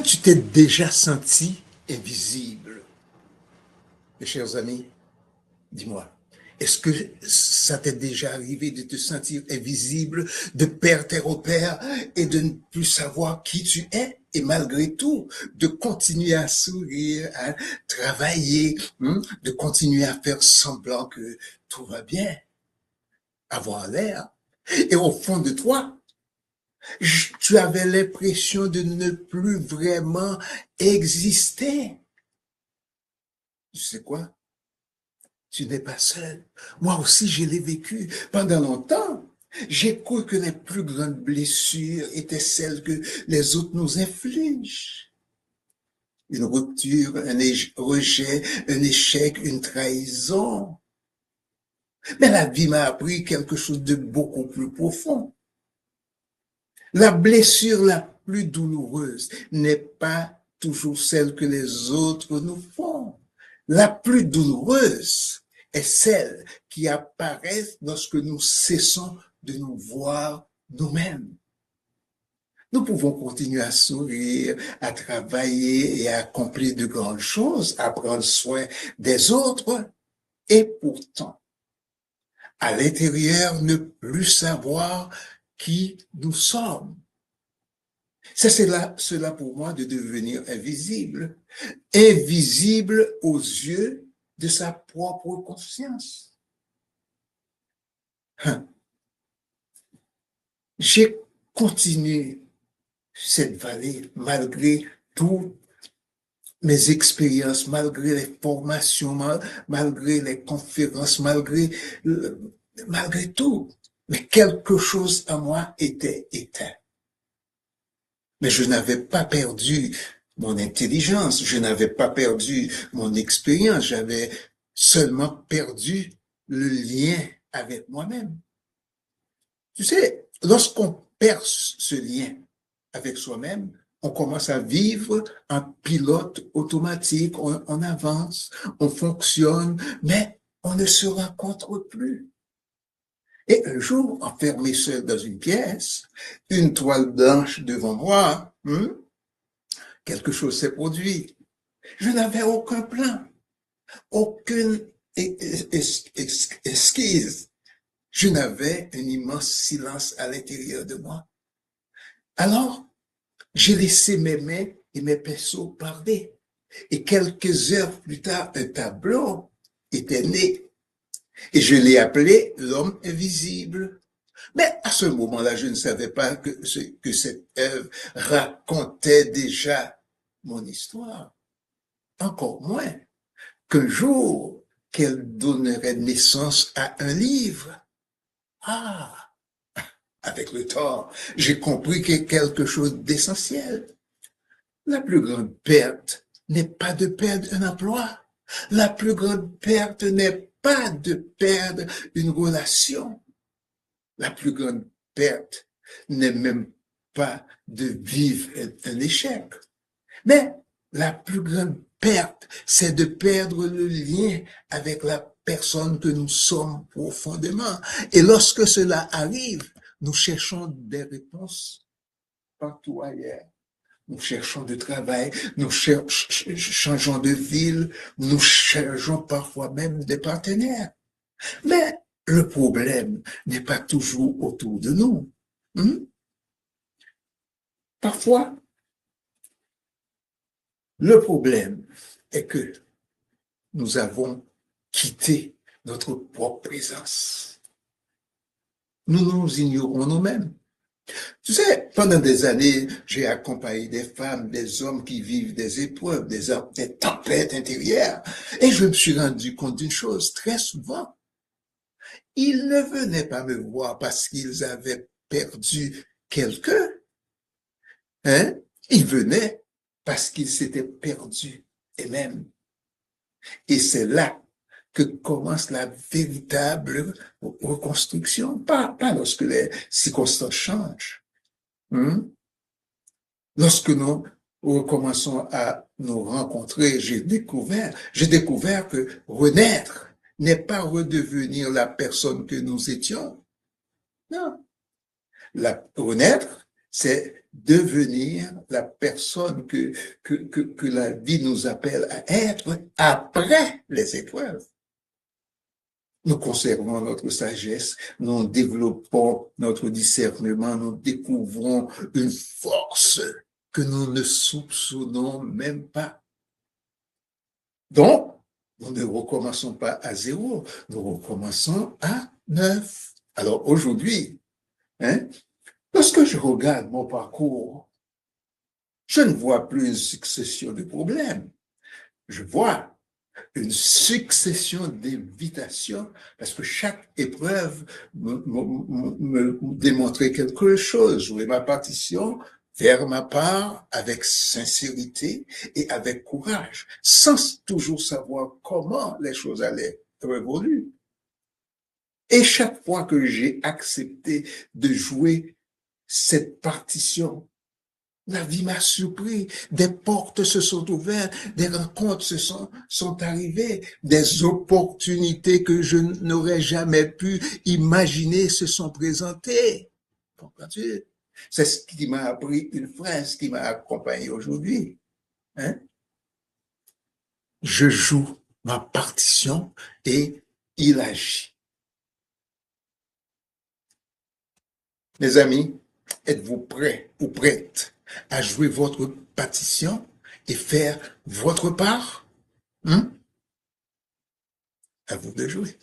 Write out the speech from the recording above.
tu t'es déjà senti invisible? Mes chers amis, dis-moi, est-ce que ça t'est déjà arrivé de te sentir invisible, de perdre tes repères et de ne plus savoir qui tu es? Et malgré tout, de continuer à sourire, à travailler, de continuer à faire semblant que tout va bien, avoir l'air. Et au fond de toi, tu avais l'impression de ne plus vraiment exister. Tu sais quoi? Tu n'es pas seul. Moi aussi, je l'ai vécu pendant longtemps. J'ai cru que les plus grandes blessures étaient celles que les autres nous infligent. Une rupture, un rejet, un échec, une trahison. Mais la vie m'a appris quelque chose de beaucoup plus profond. La blessure la plus douloureuse n'est pas toujours celle que les autres nous font. La plus douloureuse est celle qui apparaît lorsque nous cessons de nous voir nous-mêmes. Nous pouvons continuer à sourire, à travailler et à accomplir de grandes choses, à prendre soin des autres, et pourtant, à l'intérieur, ne plus savoir qui nous sommes. C'est cela pour moi de devenir invisible, invisible aux yeux de sa propre conscience. J'ai continué cette vallée malgré toutes mes expériences, malgré les formations, malgré les conférences, malgré tout. Mais quelque chose en moi était éteint. Mais je n'avais pas perdu mon intelligence, je n'avais pas perdu mon expérience, j'avais seulement perdu le lien avec moi-même. Tu sais, lorsqu'on perd ce lien avec soi-même, on commence à vivre en pilote automatique, on avance, on fonctionne, mais on ne se rencontre plus. Et un jour, enfermé seul dans une pièce, une toile blanche devant moi, quelque chose s'est produit. Je n'avais aucun plan, aucune esquisse. Je n'avais un immense silence à l'intérieur de moi. Alors, j'ai laissé mes mains et mes pinceaux parler. Et quelques heures plus tard, un tableau était né. Et je l'ai appelé l'homme invisible. Mais à ce moment-là, je ne savais pas que cette œuvre racontait déjà mon histoire. Encore moins qu'un jour, qu'elle donnerait naissance à un livre. Ah, avec le temps, j'ai compris quelque chose d'essentiel. La plus grande perte n'est pas de perdre un emploi. La plus grande perte n'est pas de perdre une relation. La plus grande perte n'est même pas de vivre un échec. Mais la plus grande perte, c'est de perdre le lien avec la personne que nous sommes profondément. Et lorsque cela arrive, nous cherchons des réponses partout ailleurs. Nous cherchons du travail, nous changeons de ville, nous cherchons parfois même des partenaires. Mais le problème n'est pas toujours autour de nous. Parfois, le problème est que nous avons quitté notre propre présence. Nous nous ignorons nous-mêmes. Tu sais, pendant des années, j'ai accompagné des femmes, des hommes qui vivent des épreuves, des tempêtes intérieures. Et je me suis rendu compte d'une chose, très souvent, ils ne venaient pas me voir parce qu'ils avaient perdu quelqu'un. Ils venaient parce qu'ils s'étaient perdus eux-mêmes. Et c'est là que commence la véritable reconstruction, pas lorsque les circonstances changent. Lorsque nous recommençons à nous rencontrer, j'ai découvert que renaître n'est pas redevenir la personne que nous étions. Non. Renaître, c'est devenir la personne que la vie nous appelle à être après les épreuves. Nous conservons notre sagesse, nous développons notre discernement, nous découvrons une force que nous ne soupçonnons même pas. Donc, nous ne recommençons pas à 0, nous recommençons à 9. Alors aujourd'hui, lorsque je regarde mon parcours, je ne vois plus une succession de problèmes. Je vois une succession d'invitations parce que chaque épreuve me démontrait quelque chose. Jouer ma partition, faire ma part avec sincérité et avec courage, sans toujours savoir comment les choses allaient évoluer. Et chaque fois que j'ai accepté de jouer cette partition, la vie m'a surpris, des portes se sont ouvertes, des rencontres sont arrivées, des opportunités que je n'aurais jamais pu imaginer se sont présentées. Comprends-tu? C'est ce qui m'a appris une phrase qui m'a accompagné aujourd'hui. Je joue ma partition et il agit. Mes amis, êtes-vous prêts ou prêtes à jouer votre partition et faire votre part? À vous de jouer.